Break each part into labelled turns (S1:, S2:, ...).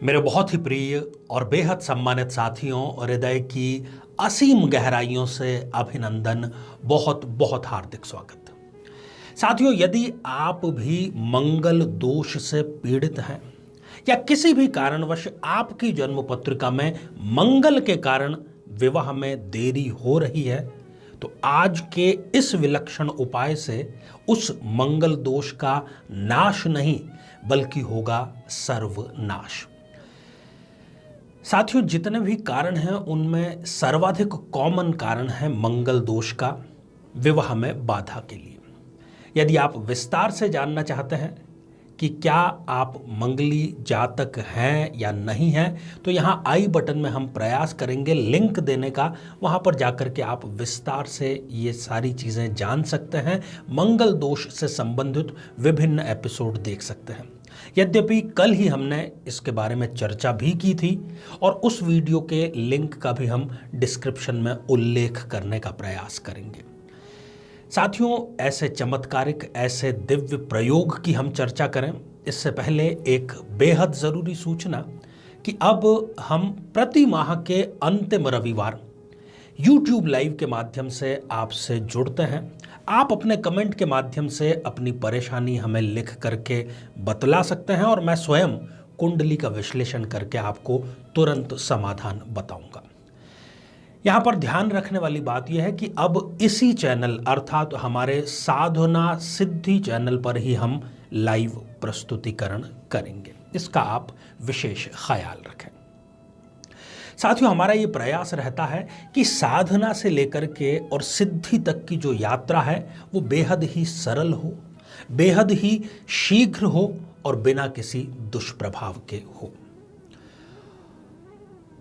S1: मेरे बहुत ही प्रिय और बेहद सम्मानित साथियों और हृदय की असीम गहराइयों से अभिनंदन, बहुत बहुत हार्दिक स्वागत। साथियों, यदि आप भी मंगल दोष से पीड़ित हैं या किसी भी कारणवश आपकी जन्म पत्रिका में मंगल के कारण विवाह में देरी हो रही है, तो आज के इस विलक्षण उपाय से उस मंगल दोष का नाश नहीं बल्कि होगा सर्वनाश। साथियों, जितने भी कारण हैं उनमें सर्वाधिक कॉमन कारण है मंगल दोष का विवाह में बाधा के लिए। यदि आप विस्तार से जानना चाहते हैं कि क्या आप मंगली जातक हैं या नहीं हैं, तो यहाँ आई बटन में हम प्रयास करेंगे लिंक देने का। वहाँ पर जाकर के आप विस्तार से ये सारी चीज़ें जान सकते हैं, मंगल दोष से संबंधित विभिन्न एपिसोड देख सकते हैं। यद्यपि कल ही हमने इसके बारे में चर्चा भी की थी और उस वीडियो के लिंक का भी हम डिस्क्रिप्शन में उल्लेख करने का प्रयास करेंगे। साथियों, ऐसे चमत्कारिक, ऐसे दिव्य प्रयोग की हम चर्चा करें इससे पहले एक बेहद ज़रूरी सूचना कि अब हम प्रति माह के अंतिम रविवार YouTube लाइव के माध्यम से आपसे जुड़ते हैं। आप अपने कमेंट के माध्यम से अपनी परेशानी हमें लिख करके बतला सकते हैं और मैं स्वयं कुंडली का विश्लेषण करके आपको तुरंत समाधान बताऊंगा। यहाँ पर ध्यान रखने वाली बात यह है कि अब इसी चैनल अर्थात हमारे साधना सिद्धि चैनल पर ही हम लाइव प्रस्तुतिकरण करेंगे। इसका आप विशेष ख्याल रखें। साथियों, हमारा ये प्रयास रहता है कि साधना से लेकर के और सिद्धि तक की जो यात्रा है वो बेहद ही सरल हो, बेहद ही शीघ्र हो और बिना किसी दुष्प्रभाव के हो।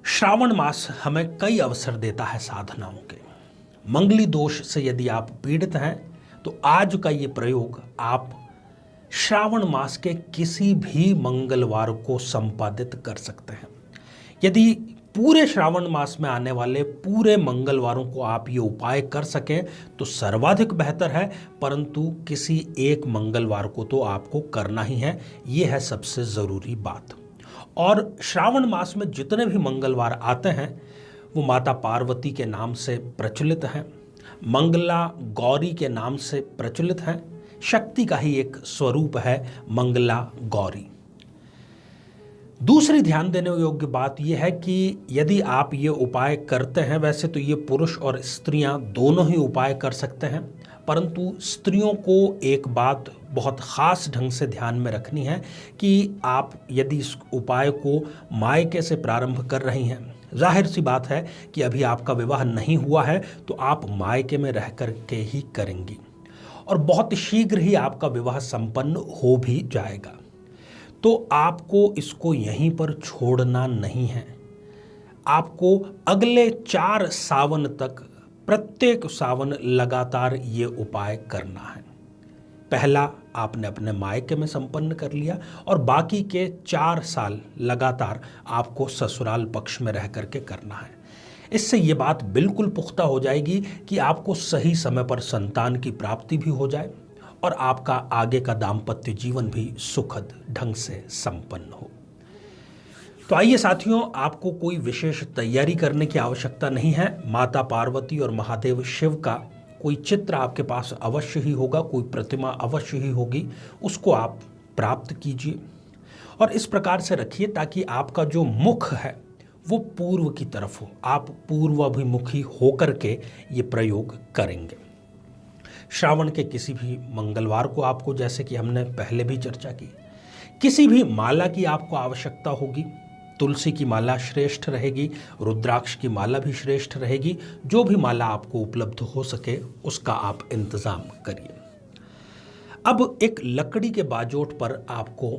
S1: श्रावण मास हमें कई अवसर देता है साधनाओं के। मंगली दोष से यदि आप पीड़ित हैं तो आज का ये प्रयोग आप श्रावण मास के किसी भी मंगलवार को संपादित कर सकते हैं। यदि पूरे श्रावण मास में आने वाले पूरे मंगलवारों को आप ये उपाय कर सकें तो सर्वाधिक बेहतर है, परंतु किसी एक मंगलवार को तो आपको करना ही है। ये है सबसे ज़रूरी बात। और श्रावण मास में जितने भी मंगलवार आते हैं वो माता पार्वती के नाम से प्रचलित हैं, मंगला गौरी के नाम से प्रचलित हैं। शक्ति का ही एक स्वरूप है मंगला गौरी। दूसरी ध्यान देने योग्य बात यह है कि यदि आप ये उपाय करते हैं, वैसे तो ये पुरुष और स्त्रियां दोनों ही उपाय कर सकते हैं, परंतु स्त्रियों को एक बात बहुत ख़ास ढंग से ध्यान में रखनी है कि आप यदि इस उपाय को मायके से प्रारंभ कर रही हैं, जाहिर सी बात है कि अभी आपका विवाह नहीं हुआ है तो आप मायके में रह कर के ही करेंगी और बहुत शीघ्र ही आपका विवाह संपन्न हो भी जाएगा। तो आपको इसको यहीं पर छोड़ना नहीं है। आपको अगले 4 सावन तक प्रत्येक सावन लगातार ये उपाय करना है। पहला आपने अपने मायके में संपन्न कर लिया और बाकी के 4 साल लगातार आपको ससुराल पक्ष में रह करके करना है। इससे ये बात बिल्कुल पुख्ता हो जाएगी कि आपको सही समय पर संतान की प्राप्ति भी हो जाए और आपका आगे का दाम्पत्य जीवन भी सुखद ढंग से संपन्न हो। तो आइए साथियों, आपको कोई विशेष तैयारी करने की आवश्यकता नहीं है। माता पार्वती और महादेव शिव का कोई चित्र आपके पास अवश्य ही होगा, कोई प्रतिमा अवश्य ही होगी, उसको आप प्राप्त कीजिए और इस प्रकार से रखिए ताकि आपका जो मुख है वो पूर्व की तरफ हो। आप पूर्वाभिमुखी होकर के ये प्रयोग करेंगे। श्रावण के किसी भी मंगलवार को आपको, जैसे कि हमने पहले भी चर्चा की, किसी भी माला की आपको आवश्यकता होगी। तुलसी की माला श्रेष्ठ रहेगी, रुद्राक्ष की माला भी श्रेष्ठ रहेगी। जो भी माला आपको उपलब्ध हो सके उसका आप इंतजाम करिए। अब एक लकड़ी के बाजोट पर आपको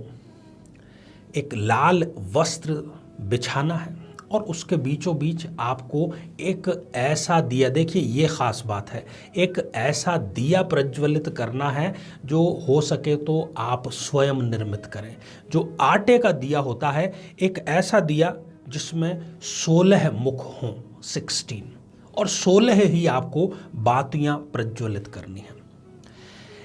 S1: एक लाल वस्त्र बिछाना है और उसके बीचों बीच आपको एक ऐसा दिया, देखिए ये ख़ास बात है, एक ऐसा दिया प्रज्वलित करना है जो हो सके तो आप स्वयं निर्मित करें। जो आटे का दिया होता है, एक ऐसा दिया जिसमें 16 मुख हों, 16, और 16 ही आपको बातियां प्रज्वलित करनी है।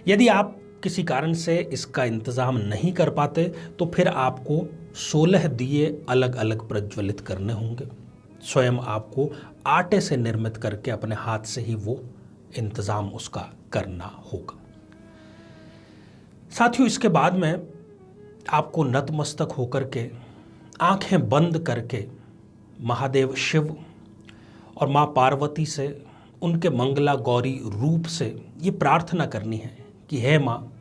S1: यदि आप किसी कारण से इसका इंतज़ाम नहीं कर पाते तो फिर आपको 16 दिए अलग अलग प्रज्वलित करने होंगे। स्वयं आपको आटे से निर्मित करके अपने हाथ से ही वो इंतज़ाम उसका करना होगा। साथियों, इसके बाद में आपको नतमस्तक होकर के आंखें बंद करके महादेव शिव और माँ पार्वती से उनके मंगला गौरी रूप से ये प्रार्थना करनी है कि हे माँ,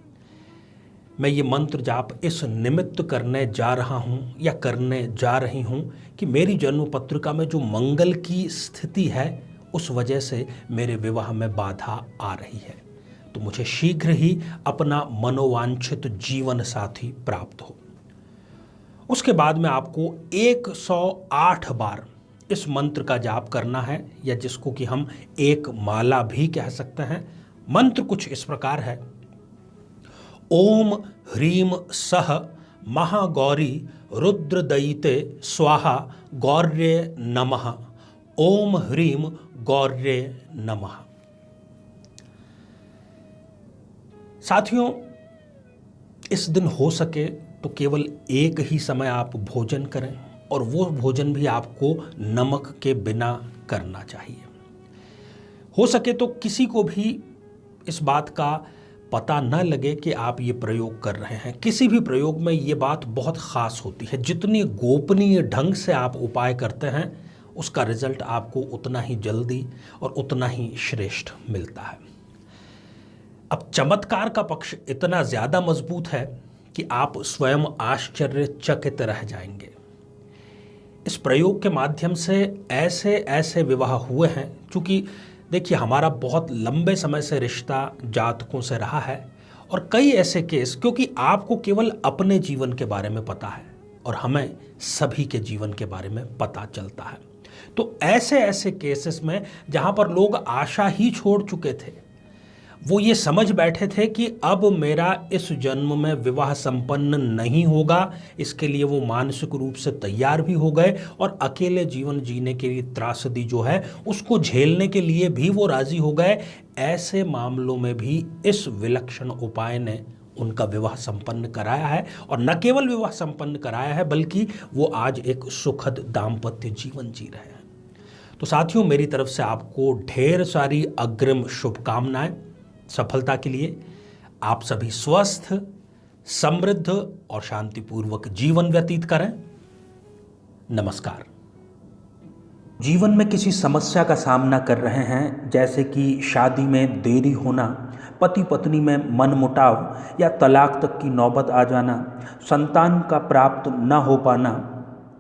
S1: मैं ये मंत्र जाप इस निमित्त करने जा रहा हूँ या करने जा रही हूँ कि मेरी जन्म पत्रिका में जो मंगल की स्थिति है उस वजह से मेरे विवाह में बाधा आ रही है, तो मुझे शीघ्र ही अपना मनोवांछित जीवन साथी प्राप्त हो। उसके बाद में आपको 108 बार इस मंत्र का जाप करना है, या जिसको कि हम एक माला भी कह सकते हैं। मंत्र कुछ इस प्रकार है। ओम ह्रीम सह महागौरी रुद्रदयिते स्वाहा गौर्ये नमः। ओम ह्रीम गौर्ये नमः। साथियों, इस दिन हो सके तो केवल एक ही समय आप भोजन करें, और वो भोजन भी आपको नमक के बिना करना चाहिए। हो सके तो किसी को भी इस बात का पता न लगे कि आप ये प्रयोग कर रहे हैं। किसी भी प्रयोग में ये बात बहुत ख़ास होती है। जितनी गोपनीय ढंग से आप उपाय करते हैं उसका रिजल्ट आपको उतना ही जल्दी और उतना ही श्रेष्ठ मिलता है। अब चमत्कार का पक्ष इतना ज़्यादा मजबूत है कि आप स्वयं आश्चर्यचकित रह जाएंगे। इस प्रयोग के माध्यम से ऐसे ऐसे विवाह हुए हैं, क्योंकि देखिए हमारा बहुत लंबे समय से रिश्ता जातकों से रहा है, और कई ऐसे केस, क्योंकि आपको केवल अपने जीवन के बारे में पता है और हमें सभी के जीवन के बारे में पता चलता है, तो ऐसे ऐसे केसेस में जहां पर लोग आशा ही छोड़ चुके थे, वो ये समझ बैठे थे कि अब मेरा इस जन्म में विवाह संपन्न नहीं होगा, इसके लिए वो मानसिक रूप से तैयार भी हो गए और अकेले जीवन जीने के लिए त्रासदी जो है उसको झेलने के लिए भी वो राजी हो गए। ऐसे मामलों में भी इस विलक्षण उपाय ने उनका विवाह संपन्न कराया है, और न केवल विवाह संपन्न कराया है बल्कि वो आज एक सुखद दाम्पत्य जीवन जी रहे हैं। तो साथियों, मेरी तरफ से आपको ढेर सारी अग्रिम शुभकामनाएं सफलता के लिए। आप सभी स्वस्थ, समृद्ध और शांतिपूर्वक जीवन व्यतीत करें। नमस्कार। जीवन में किसी समस्या का सामना कर रहे हैं, जैसे कि शादी में देरी होना, पति पत्नी में मनमुटाव या तलाक तक की नौबत आ जाना, संतान का प्राप्त न हो पाना,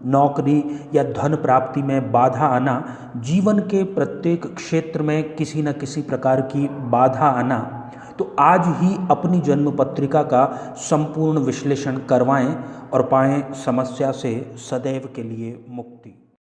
S1: नौकरी या धन प्राप्ति में बाधा आना, जीवन के प्रत्येक क्षेत्र में किसी न किसी प्रकार की बाधा आना, तो आज ही अपनी जन्म पत्रिका का संपूर्ण विश्लेषण करवाएं और पाएं समस्या से सदैव के लिए मुक्ति।